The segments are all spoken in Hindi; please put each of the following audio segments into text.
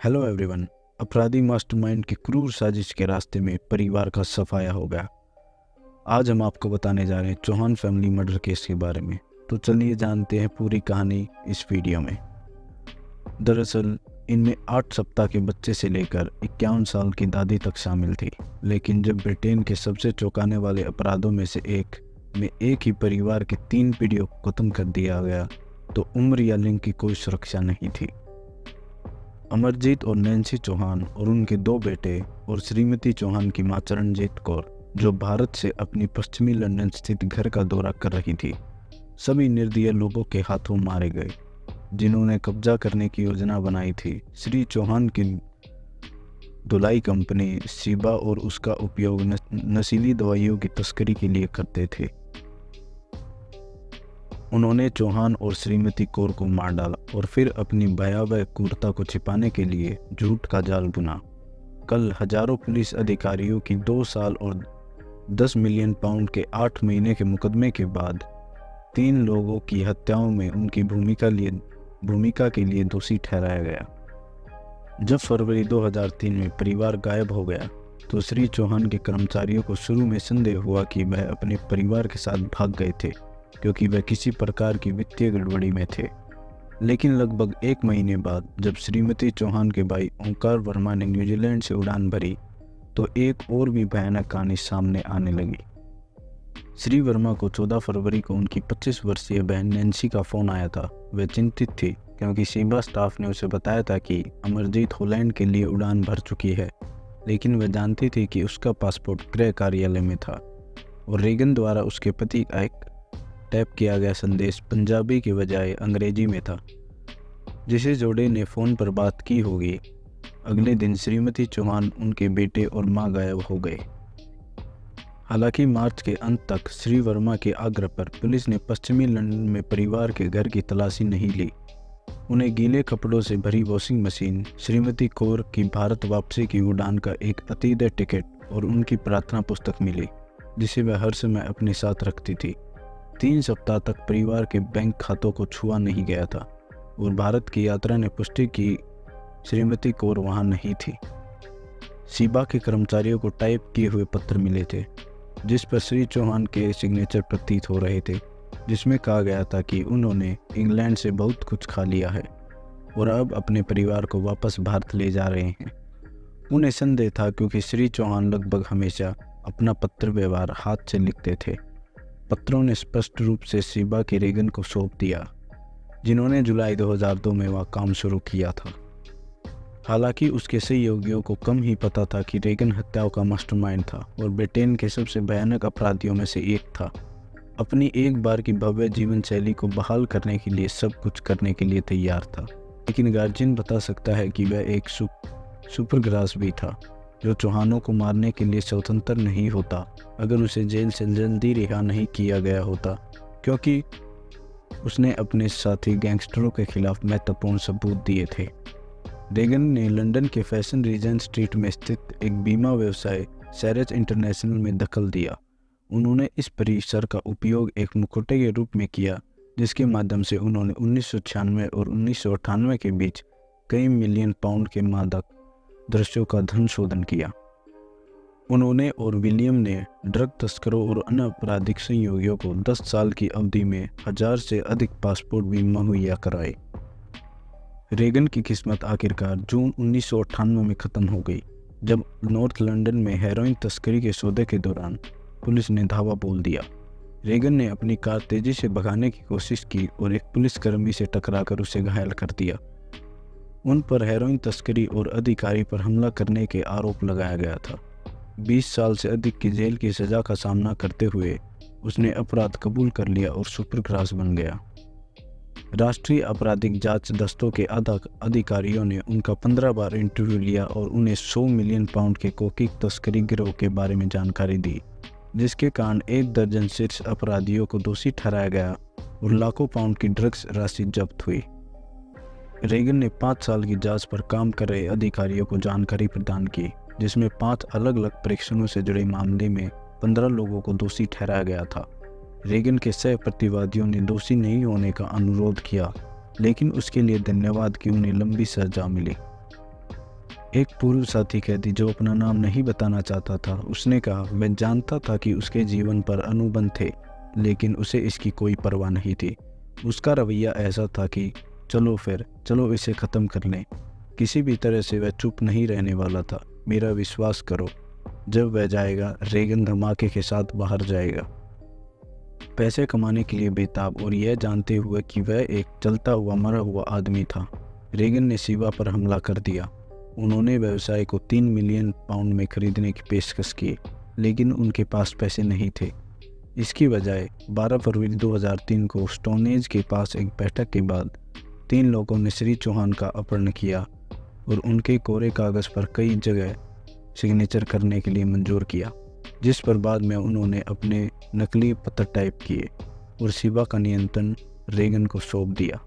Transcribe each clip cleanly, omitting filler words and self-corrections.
Hello everyone. अपराधी मास्टरमाइंड की क्रूर साजिश के रास्ते में परिवार का सफाया हो गया। आज हम आपको बताने जा रहे हैं चौहान फैमिली मर्डर केस के बारे में। तो चलिए जानते हैं पूरी कहानी इस वीडियो में। दरअसल इनमें 8 सप्ताह के बच्चे से लेकर 51 साल की दादी तक शामिल थी। लेकिन जब ब्रिटेन के सबसे चौंकाने वाले अपराधों में से एक में एक ही परिवार की 3 पीढ़ियों को खत्म कर दिया गया, तो उम्र या लिंग की कोई सुरक्षा नहीं थी। अमरजीत और नैन्सी चौहान और उनके 2 बेटे और श्रीमती चौहान की मां चरणजीत कौर, जो भारत से अपनी पश्चिमी लंदन स्थित घर का दौरा कर रही थी, सभी निर्दयी लोगों के हाथों मारे गए, जिन्होंने कब्जा करने की योजना बनाई थी। श्री चौहान की धुलाई कंपनी शिबा और उसका उपयोग नशीली दवाइयों की तस्करी के लिए करते थे। उन्होंने चौहान और श्रीमती कौर को मार डाला और फिर अपनी भयावह क्रूरता को छिपाने के लिए झूठ का जाल बुना। कल हजारों पुलिस अधिकारियों की 2 साल और 10 मिलियन पाउंड के 8 महीने के मुकदमे के बाद 3 लोगों की हत्याओं में उनकी भूमिका के लिए दोषी ठहराया गया। जब फरवरी 2003 में परिवार गायब हो गया, तो श्री चौहान के कर्मचारियों को शुरू में संदेह हुआ कि वह अपने परिवार के साथ भाग गए थे, क्योंकि वह किसी प्रकार की वित्तीय गड़बड़ी में थे। लेकिन लगभग 1 महीने बाद जब श्रीमती चौहान के भाई ओंकार वर्मा ने न्यूजीलैंड से उड़ान भरी, तो एक और भी भयानक कहानी सामने आने लगी। श्री वर्मा को 14 फरवरी को उनकी 25 वर्षीय बहन नैन्सी का फ़ोन आया था। वह चिंतित थी क्योंकि शिबा स्टाफ ने उसे बताया था कि अमरजीत हॉलैंड के लिए उड़ान भर चुकी है, लेकिन वह जानती थी कि उसका पासपोर्ट गृह कार्यालय में था और रेगन द्वारा उसके पति का एक टैप किया गया संदेश पंजाबी के बजाय अंग्रेजी में था, जिसे जोड़े ने फ़ोन पर बात की होगी। अगले दिन श्रीमती चौहान, उनके बेटे और मां गायब हो गए। हालांकि मार्च के अंत तक श्री वर्मा के आग्रह पर पुलिस ने पश्चिमी लंदन में परिवार के घर की तलाशी नहीं ली। उन्हें गीले कपड़ों से भरी वॉशिंग मशीन, श्रीमती कौर की भारत वापसी की उड़ान का एक अतीत टिकट और उनकी प्रार्थना पुस्तक मिली, जिसे वह हर समय अपने साथ रखती थी। 3 सप्ताह तक परिवार के बैंक खातों को छुआ नहीं गया था और भारत की यात्रा ने पुष्टि की श्रीमती कौर वहां नहीं थी। शिबा के कर्मचारियों को टाइप किए हुए पत्र मिले थे, जिस पर श्री चौहान के सिग्नेचर प्रतीत हो रहे थे, जिसमें कहा गया था कि उन्होंने इंग्लैंड से बहुत कुछ खा लिया है और अब अपने परिवार को वापस भारत ले जा रहे हैं। उन्हें संदेह था क्योंकि श्री चौहान लगभग हमेशा अपना पत्र व्यवहार हाथ से लिखते थे। पत्रों ने स्पष्ट रूप से शिबा के रेगन को सौंप दिया, जिन्होंने जुलाई 2002 में वह काम शुरू किया था। हालांकि उसके सहयोगियों को कम ही पता था कि रेगन हत्याओं का मास्टरमाइंड था और ब्रिटेन के सबसे भयानक अपराधियों में से एक था। अपनी एक बार की भव्य जीवन शैली को बहाल करने के लिए सब कुछ करने के लिए तैयार था। लेकिन गार्जियन बता सकता है कि वह एक सुपरग्रास भी था, जो चौहानों को मारने के लिए स्वतंत्र नहीं होता अगर उसे जेल से जल्दी रिहा नहीं किया गया होता, क्योंकि उसने अपने साथी गैंगस्टरों के खिलाफ महत्वपूर्ण सबूत दिए थे। रेगन ने लंदन के फैशन रीजेंट स्ट्रीट में स्थित एक बीमा व्यवसाय सैरज इंटरनेशनल में दखल दिया। उन्होंने इस परिसर का उपयोग एक मुखौटे के रूप में किया, जिसके माध्यम से उन्होंने 1996 और 1998 के बीच कई मिलियन पाउंड के मादक द्रव्यों का धन शोधन किया। उन्होंने और विलियम ने ड्रग तस्करों और अन्य आपराधिक सहयोगियों को 10 साल की अवधि में 1000 से अधिक पासपोर्ट भी मुहैया कराए। रेगन की किस्मत आखिरकार जून 1998 में ख़त्म हो गई, जब नॉर्थ लंदन में हेरोइन तस्करी के सौदे के दौरान पुलिस ने धावा बोल दिया। रेगन ने अपनी कार तेजी से भगाने की कोशिश की और एक पुलिसकर्मी से टकराकर उसे घायल कर दिया। उन पर हेरोइन तस्करी और अधिकारी पर हमला करने के आरोप लगाया गया था। 20 साल से अधिक की जेल की सज़ा का सामना करते हुए उसने अपराध कबूल कर लिया और सुपरग्रास बन गया। राष्ट्रीय आपराधिक जांच दस्तों के अधिकारियों ने उनका 15 बार इंटरव्यू लिया और उन्हें 100 मिलियन पाउंड के कोकीन तस्करी गिरोह के बारे में जानकारी दी, जिसके कारण 1 दर्जन शीर्ष अपराधियों को दोषी ठहराया गया और लाखों पाउंड की ड्रग्स राशि जब्त हुई। रेगन ने 5 साल की जांच पर काम कर रहे अधिकारियों को जानकारी प्रदान की, जिसमें 5 अलग अलग परीक्षणों से जुड़े मामले में 15 लोगों को दोषी ठहराया गया था। रेगन के सह प्रतिवादियों ने दोषी नहीं होने का अनुरोध किया, लेकिन उसके लिए धन्यवाद कि उन्हें लंबी सजा मिली। एक पूर्व साथी कैदी जो अपना नाम नहीं बताना चाहता था, उसने कहा, मैं जानता था कि उसके जीवन पर अनुबंध थे, लेकिन उसे इसकी कोई परवाह नहीं थी। उसका रवैया ऐसा था कि चलो इसे ख़त्म कर लें। किसी भी तरह से वह चुप नहीं रहने वाला था। मेरा विश्वास करो, जब वह जाएगा, रेगन धमाके के साथ बाहर जाएगा, पैसे कमाने के लिए बेताब, और यह जानते हुए कि वह एक चलता हुआ मरा हुआ आदमी था। रेगन ने शिवा पर हमला कर दिया। उन्होंने व्यवसाय को 3 मिलियन पाउंड में खरीदने की पेशकश की, लेकिन उनके पास पैसे नहीं थे। इसकी बजाय 12 फरवरी 2003 को स्टोनेज के पास एक बैठक के बाद 3 लोगों ने श्री चौहान का अपहरण किया और उनके कोरे कागज़ पर कई जगह सिग्नेचर करने के लिए मंजूर किया, जिस पर बाद में उन्होंने अपने नकली पत्र टाइप किए और शिवा का नियंत्रण रेगन को सौंप दिया।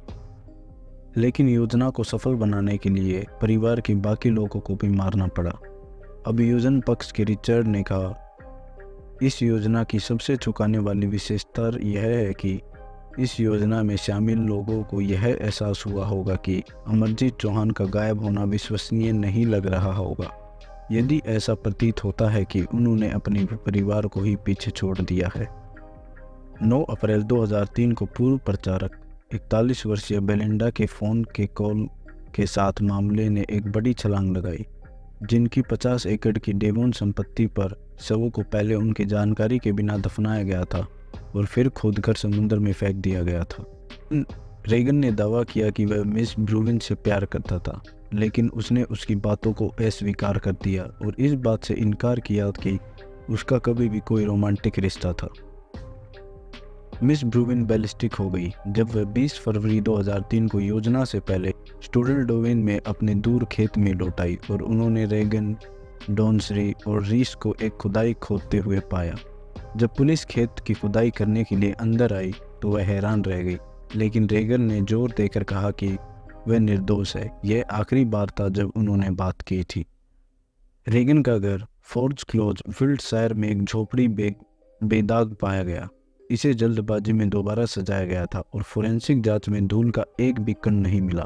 लेकिन योजना को सफल बनाने के लिए परिवार के बाकी लोगों को भी मारना पड़ा। अभियोजन पक्ष के रिचर्ड ने कहा, इस योजना की सबसे चौंकाने वाली विशेषता यह है कि इस योजना में शामिल लोगों को यह एहसास हुआ होगा कि अमरजीत चौहान का गायब होना विश्वसनीय नहीं लग रहा होगा। यदि ऐसा प्रतीत होता है कि उन्होंने अपने परिवार को ही पीछे छोड़ दिया है। 9 अप्रैल 2003 को पूर्व प्रचारक 41 वर्षीय बेलिंडा के फ़ोन के कॉल के साथ मामले ने एक बड़ी छलांग लगाई, जिनकी 50 एकड़ की डेवोन संपत्ति पर शवों को पहले उनकी जानकारी के बिना दफनाया गया था और फिर खोदकर समुद्र में फेंक दिया गया था। रेगन ने दावा किया कि वह मिस ब्रूविन से प्यार करता था, लेकिन उसने उसकी बातों को अस्वीकार कर दिया और इस बात से इनकार किया कि उसका कभी भी कोई रोमांटिक रिश्ता था। मिस ब्रूविन बैलिस्टिक हो गई जब वह 20 फरवरी 2003 को योजना से पहले स्टूडेंट डोवेन में अपने दूर खेत में लौट आई और उन्होंने रेगन, डॉनसरी और रीस को एक खुदाई खोदते हुए पाया। जब पुलिस खेत की खुदाई करने के लिए अंदर आई तो वह हैरान रह गई, लेकिन रेगन ने जोर देकर कहा कि वह निर्दोष है। यह आखिरी बार था जब उन्होंने बात की थी। रेगन का घर फोर्ज क्लोज, विल्टशायर में एक झोपड़ी बेदाग पाया गया। इसे जल्दबाजी में दोबारा सजाया गया था और फोरेंसिक जांच में धूल का एक भी कण नहीं मिला।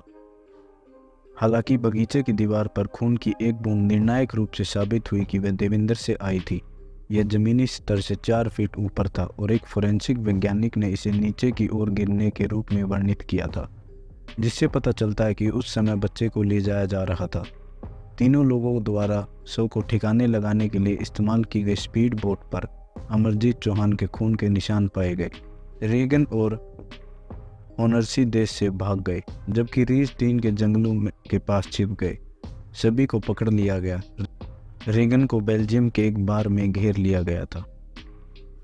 हालांकि बगीचे की दीवार पर खून की एक बूंद निर्णायक रूप से साबित हुई कि वह देवेंद्र से आई थी। यह जमीनी स्तर से 4 फीट ऊपर था और एक फोरेंसिक वैज्ञानिक ने इसे नीचे की ओर गिरने के रूप में वर्णित किया था, जिससे पता चलता है कि उस समय बच्चे को ले जाया जा रहा था। तीनों लोगों द्वारा शव को ठिकाने लगाने के लिए इस्तेमाल की गई स्पीड बोट पर अमरजीत चौहान के खून के निशान पाए गए। रेगन और ऑनरसी देश से भाग गए, जबकि रीस टीन के जंगलों के पास छिप गए। सभी को पकड़ लिया गया। रेगन को बेल्जियम के एक बार में घेर लिया गया था।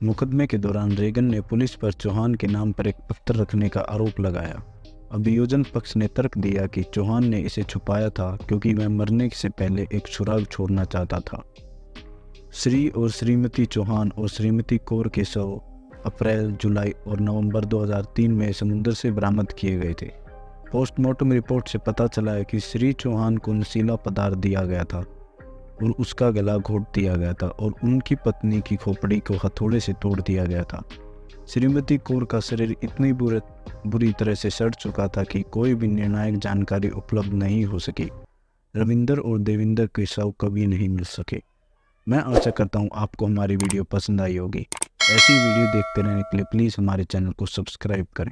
मुकदमे के दौरान रेगन ने पुलिस पर चौहान के नाम पर एक पत्थर रखने का आरोप लगाया। अभियोजन पक्ष ने तर्क दिया कि चौहान ने इसे छुपाया था क्योंकि वह मरने से पहले एक सुराग छोड़ना चाहता था। श्री और श्रीमती चौहान और श्रीमती कौर के शव अप्रैल, जुलाई और नवंबर 2003 में समुद्र से बरामद किए गए थे। पोस्टमार्टम रिपोर्ट से पता चला है कि श्री चौहान को नशीला पदार्थ दिया गया था और उसका गला घोट दिया गया था और उनकी पत्नी की खोपड़ी को हथौड़े से तोड़ दिया गया था। श्रीमती कौर का शरीर इतनी बुरी तरह से सड़ चुका था कि कोई भी निर्णायक जानकारी उपलब्ध नहीं हो सकी। रविंदर और देविंदर के शव कभी नहीं मिल सके। मैं आशा करता हूँ आपको हमारी वीडियो पसंद आई होगी। ऐसी वीडियो देखते रहने के लिए प्लीज़ हमारे चैनल को सब्सक्राइब करें।